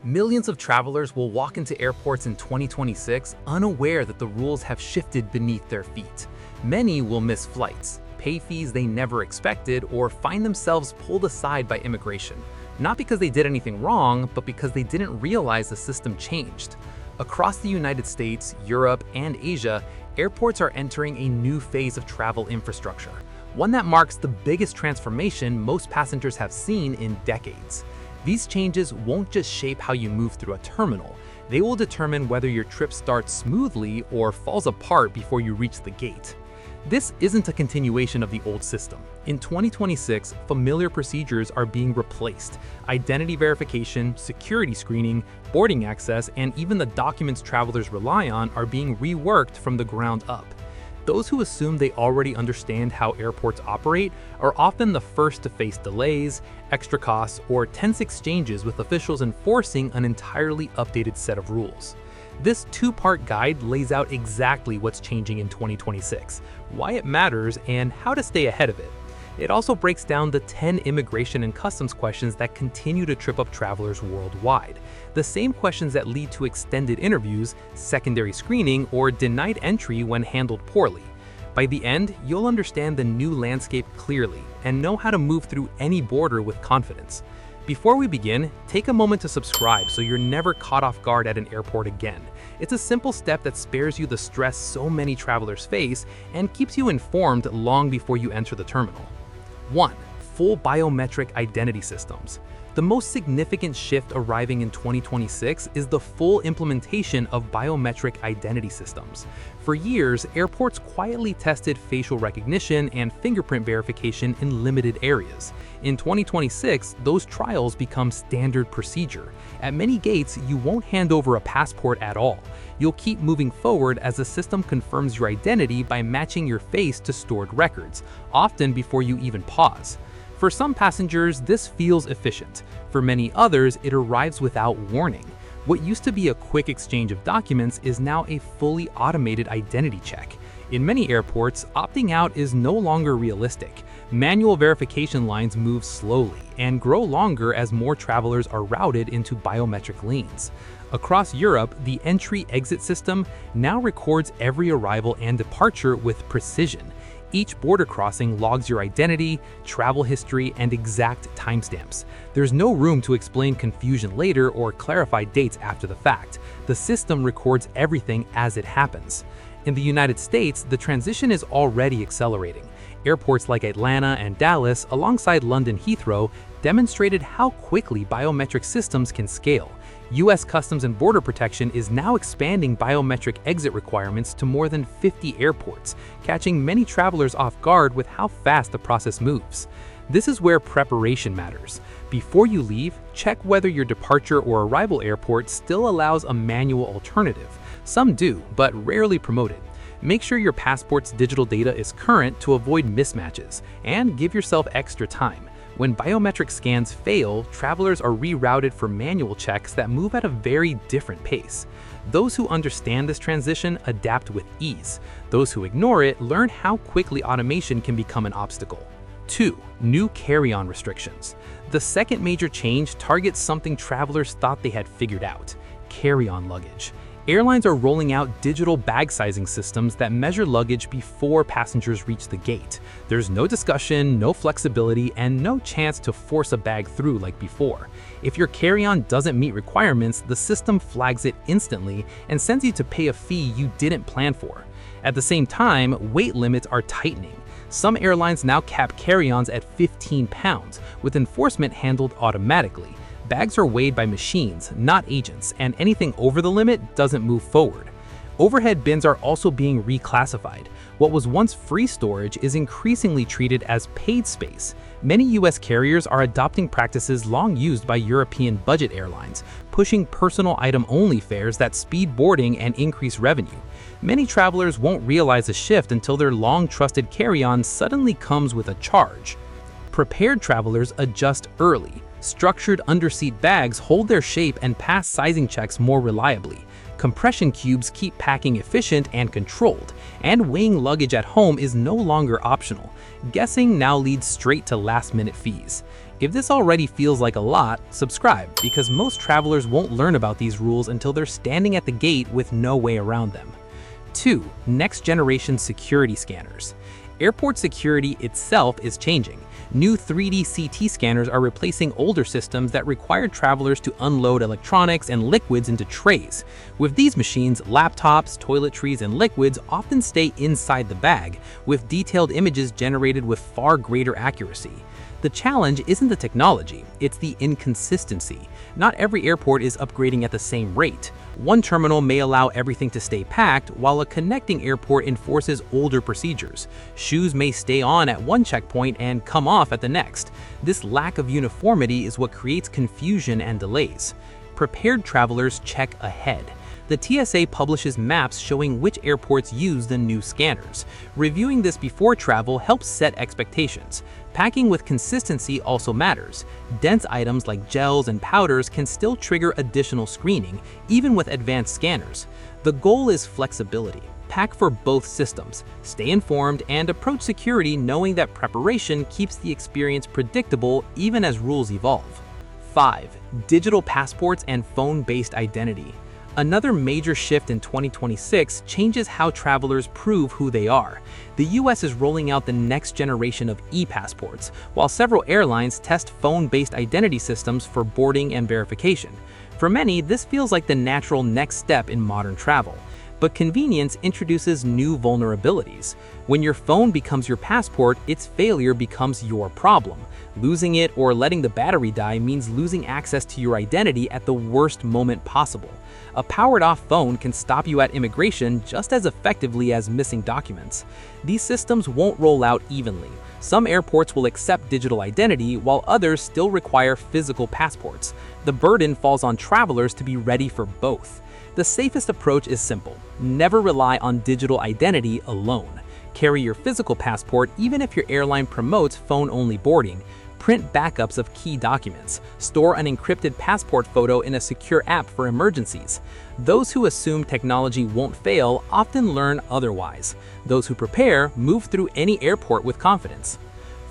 Millions of travelers will walk into airports in 2026 unaware that the rules have shifted beneath their feet. Many will miss flights, pay fees they never expected, or find themselves pulled aside by immigration. Not because they did anything wrong, but because they didn't realize the system changed. Across the United States, Europe, and Asia, airports are entering a new phase of travel infrastructure, one that marks the biggest transformation most passengers have seen in decades. These changes won't just shape how you move through a terminal, they will determine whether your trip starts smoothly or falls apart before you reach the gate. This isn't a continuation of the old system. In 2026, familiar procedures are being replaced. Identity verification, security screening, boarding access, and even the documents travelers rely on are being reworked from the ground up. Those who assume they already understand how airports operate are often the first to face delays, extra costs, or tense exchanges with officials enforcing an entirely updated set of rules. This two-part guide lays out exactly what's changing in 2026, why it matters, and how to stay ahead of it. It also breaks down the 10 immigration and customs questions that continue to trip up travelers worldwide. The same questions that lead to extended interviews, secondary screening, or denied entry when handled poorly. By the end, you'll understand the new landscape clearly and know how to move through any border with confidence. Before we begin, take a moment to subscribe so you're never caught off guard at an airport again. It's a simple step that spares you the stress so many travelers face and keeps you informed long before you enter the terminal. 1. Full biometric identity systems. The most significant shift arriving in 2026 is the full implementation of biometric identity systems. For years, airports quietly tested facial recognition and fingerprint verification in limited areas. In 2026, those trials become standard procedure. At many gates, you won't hand over a passport at all. You'll keep moving forward as the system confirms your identity by matching your face to stored records, often before you even pause. For some passengers, this feels efficient. For many others, it arrives without warning. What used to be a quick exchange of documents is now a fully automated identity check. In many airports, opting out is no longer realistic. Manual verification lines move slowly and grow longer as more travelers are routed into biometric lanes. Across Europe, the entry-exit system now records every arrival and departure with precision. Each border crossing logs your identity, travel history, and exact timestamps. There's no room to explain confusion later or clarify dates after the fact. The system records everything as it happens. In the United States, the transition is already accelerating. Airports like Atlanta and Dallas, alongside London Heathrow, demonstrated how quickly biometric systems can scale. U.S. Customs and Border Protection is now expanding biometric exit requirements to more than 50 airports, catching many travelers off guard with how fast the process moves. This is where preparation matters. Before you leave, check whether your departure or arrival airport still allows a manual alternative. Some do, but rarely promote it. Make sure your passport's digital data is current to avoid mismatches, and give yourself extra time. When biometric scans fail, travelers are rerouted for manual checks that move at a very different pace. Those who understand this transition adapt with ease. Those who ignore it learn how quickly automation can become an obstacle. 2. New carry-on restrictions. The second major change targets something travelers thought they had figured out: carry-on luggage. Airlines are rolling out digital bag sizing systems that measure luggage before passengers reach the gate. There's no discussion, no flexibility, and no chance to force a bag through like before. If your carry-on doesn't meet requirements, the system flags it instantly and sends you to pay a fee you didn't plan for. At the same time, weight limits are tightening. Some airlines now cap carry-ons at 15 pounds, with enforcement handled automatically. Bags are weighed by machines, not agents, and anything over the limit doesn't move forward. Overhead bins are also being reclassified. What was once free storage is increasingly treated as paid space. Many US carriers are adopting practices long used by European budget airlines, pushing personal item-only fares that speed boarding and increase revenue. Many travelers won't realize the shift until their long-trusted carry-on suddenly comes with a charge. Prepared travelers adjust early. Structured underseat bags hold their shape and pass sizing checks more reliably. Compression cubes keep packing efficient and controlled, and weighing luggage at home is no longer optional. Guessing now leads straight to last-minute fees. If this already feels like a lot, subscribe, because most travelers won't learn about these rules until they're standing at the gate with no way around them. 2. Next generation security scanners. Airport security itself is changing. New 3D CT scanners are replacing older systems that required travelers to unload electronics and liquids into trays. With these machines, laptops, toiletries, and liquids often stay inside the bag, with detailed images generated with far greater accuracy. The challenge isn't the technology, it's the inconsistency. Not every airport is upgrading at the same rate. One terminal may allow everything to stay packed, while a connecting airport enforces older procedures. Shoes may stay on at one checkpoint and come off at the next. This lack of uniformity is what creates confusion and delays. Prepared travelers check ahead. The TSA publishes maps showing which airports use the new scanners. Reviewing this before travel helps set expectations. Packing with consistency also matters. Dense items like gels and powders can still trigger additional screening, even with advanced scanners. The goal is flexibility. Pack for both systems, stay informed, and approach security knowing that preparation keeps the experience predictable even as rules evolve. 5. Digital passports and phone-based identity. Another major shift in 2026 changes how travelers prove who they are. The US is rolling out the next generation of e-passports, while several airlines test phone-based identity systems for boarding and verification. For many, this feels like the natural next step in modern travel. But convenience introduces new vulnerabilities. When your phone becomes your passport, its failure becomes your problem. Losing it or letting the battery die means losing access to your identity at the worst moment possible. A powered-off phone can stop you at immigration just as effectively as missing documents. These systems won't roll out evenly. Some airports will accept digital identity, while others still require physical passports. The burden falls on travelers to be ready for both. The safest approach is simple. Never rely on digital identity alone. Carry your physical passport even if your airline promotes phone-only boarding. Print backups of key documents. Store an encrypted passport photo in a secure app for emergencies. Those who assume technology won't fail often learn otherwise. Those who prepare move through any airport with confidence.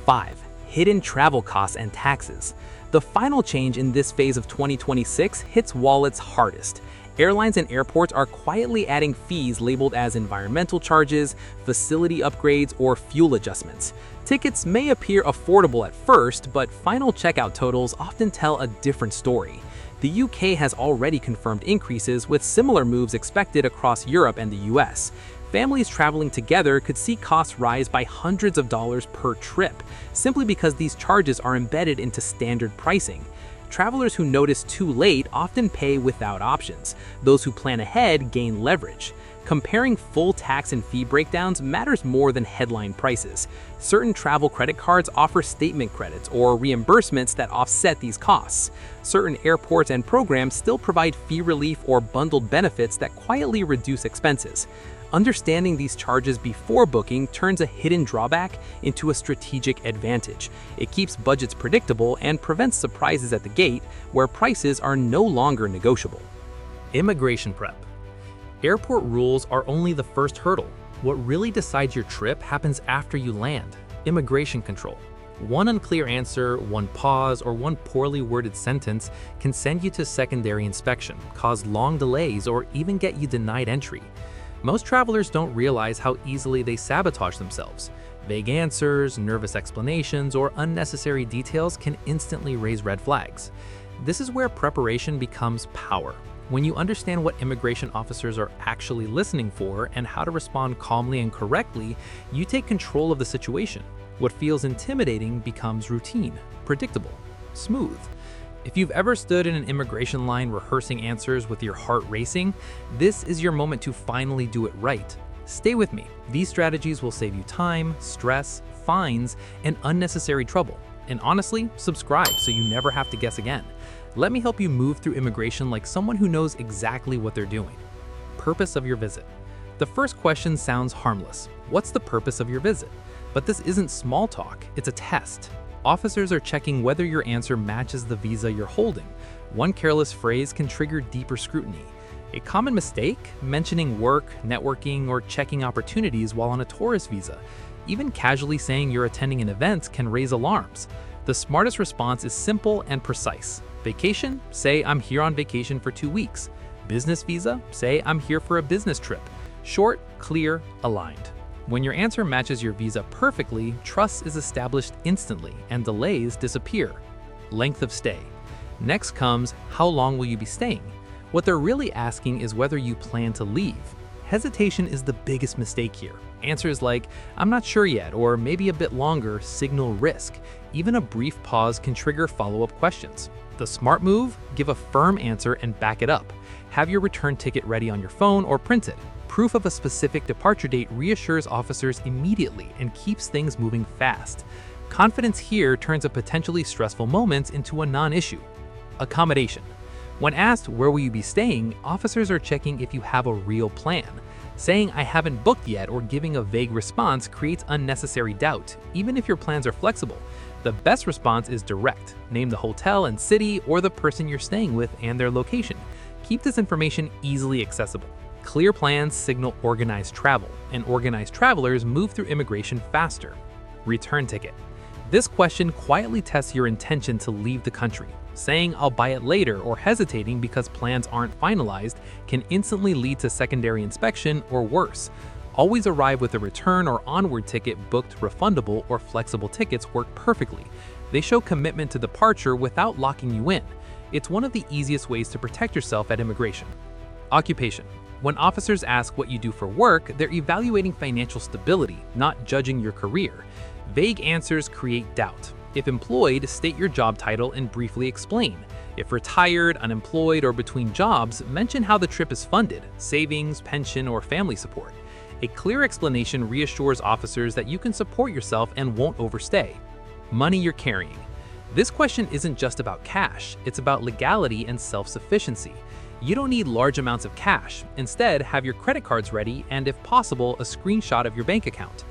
5. Hidden travel costs and taxes. The final change in this phase of 2026 hits wallets hardest. Airlines and airports are quietly adding fees labeled as environmental charges, facility upgrades, or fuel adjustments. Tickets may appear affordable at first, but final checkout totals often tell a different story. The UK has already confirmed increases, with similar moves expected across Europe and the US. Families traveling together could see costs rise by hundreds of dollars per trip, simply because these charges are embedded into standard pricing. Travelers who notice too late often pay without options. Those who plan ahead gain leverage. Comparing full tax and fee breakdowns matters more than headline prices. Certain travel credit cards offer statement credits or reimbursements that offset these costs. Certain airports and programs still provide fee relief or bundled benefits that quietly reduce expenses. Understanding these charges before booking turns a hidden drawback into a strategic advantage. It keeps budgets predictable and prevents surprises at the gate, where prices are no longer negotiable. Immigration prep. Airport rules are only the first hurdle. What really decides your trip happens after you land: immigration control. One unclear answer, one pause, or one poorly worded sentence can send you to secondary inspection, cause long delays, or even get you denied entry. Most travelers don't realize how easily they sabotage themselves. Vague answers, nervous explanations, or unnecessary details can instantly raise red flags. This is where preparation becomes power. When you understand what immigration officers are actually listening for and how to respond calmly and correctly, you take control of the situation. What feels intimidating becomes routine, predictable, smooth. If you've ever stood in an immigration line rehearsing answers with your heart racing, this is your moment to finally do it right. Stay with me. These strategies will save you time, stress, fines, and unnecessary trouble. And honestly, subscribe so you never have to guess again. Let me help you move through immigration like someone who knows exactly what they're doing. Purpose of your visit. The first question sounds harmless. What's the purpose of your visit? But this isn't small talk, it's a test. Officers are checking whether your answer matches the visa you're holding. One careless phrase can trigger deeper scrutiny. A common mistake? Mentioning work, networking, or checking opportunities while on a tourist visa. Even casually saying you're attending an event can raise alarms. The smartest response is simple and precise. Vacation? Say I'm here on vacation for 2 weeks. Business visa? Say I'm here for a business trip. Short, clear, aligned. When your answer matches your visa perfectly, trust is established instantly and delays disappear. Length of stay. Next comes, how long will you be staying? What they're really asking is whether you plan to leave. Hesitation is the biggest mistake here. Answers like, I'm not sure yet, or maybe a bit longer, signal risk. Even a brief pause can trigger follow-up questions. The smart move? Give a firm answer and back it up. Have your return ticket ready on your phone or print it. Proof of a specific departure date reassures officers immediately and keeps things moving fast. Confidence here turns a potentially stressful moment into a non-issue. Accommodation. When asked where will you be staying, officers are checking if you have a real plan. Saying I haven't booked yet or giving a vague response creates unnecessary doubt, even if your plans are flexible. The best response is direct. Name the hotel and city or the person you're staying with and their location. Keep this information easily accessible. Clear plans signal organized travel, and organized travelers move through immigration faster. Return ticket. This question quietly tests your intention to leave the country. Saying I'll buy it later or hesitating because plans aren't finalized can instantly lead to secondary inspection or worse. Always arrive with a return or onward ticket. Booked, refundable, or flexible tickets work perfectly. They show commitment to departure without locking you in. It's one of the easiest ways to protect yourself at immigration. Occupation. When officers ask what you do for work, they're evaluating financial stability, not judging your career. Vague answers create doubt. If employed, state your job title and briefly explain. If retired, unemployed, or between jobs, mention how the trip is funded, savings, pension, or family support. A clear explanation reassures officers that you can support yourself and won't overstay. Money you're carrying. This question isn't just about cash, it's about legality and self-sufficiency. You don't need large amounts of cash. Instead, have your credit cards ready and, if possible, a screenshot of your bank account.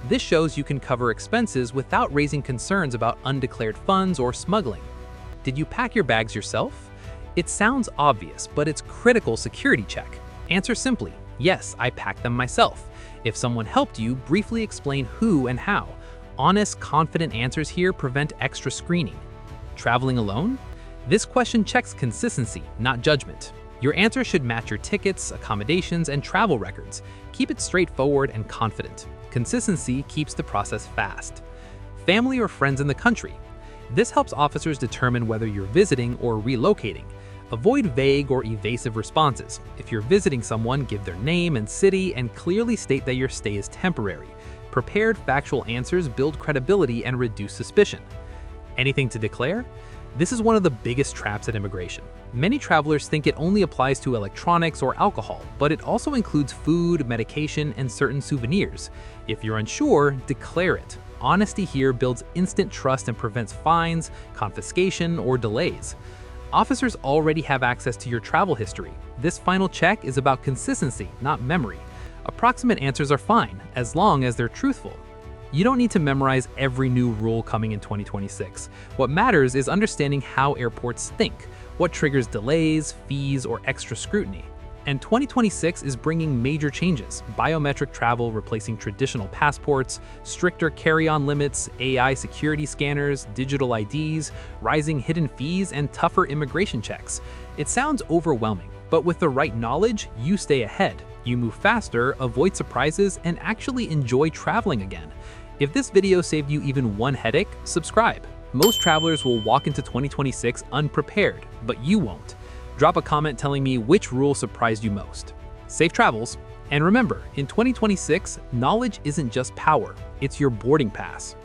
This shows you can cover expenses without raising concerns about undeclared funds or smuggling. Did you pack your bags yourself? It sounds obvious, but it's critical security check. Answer simply, yes, I packed them myself. If someone helped you, briefly explain who and how. Honest, confident answers here prevent extra screening. Traveling alone? This question checks consistency, not judgment. Your answer should match your tickets, accommodations, and travel records. Keep it straightforward and confident. Consistency keeps the process fast. Family or friends in the country. This helps officers determine whether you're visiting or relocating. Avoid vague or evasive responses. If you're visiting someone, give their name and city and clearly state that your stay is temporary. Prepared, factual answers build credibility and reduce suspicion. Anything to declare? This is one of the biggest traps at immigration. Many travelers think it only applies to electronics or alcohol, but it also includes food, medication, and certain souvenirs. If you're unsure, declare it. Honesty here builds instant trust and prevents fines, confiscation, or delays. Officers already have access to your travel history. This final check is about consistency, not memory. Approximate answers are fine, as long as they're truthful. You don't need to memorize every new rule coming in 2026. What matters is understanding how airports think, what triggers delays, fees, or extra scrutiny. And 2026 is bringing major changes: biometric travel replacing traditional passports, stricter carry-on limits, AI security scanners, digital IDs, rising hidden fees, and tougher immigration checks. It sounds overwhelming, but with the right knowledge, you stay ahead. You move faster, avoid surprises, and actually enjoy traveling again. If this video saved you even one headache, subscribe. Most travelers will walk into 2026 unprepared, but you won't. Drop a comment telling me which rule surprised you most. Safe travels, and remember, in 2026, knowledge isn't just power, it's your boarding pass.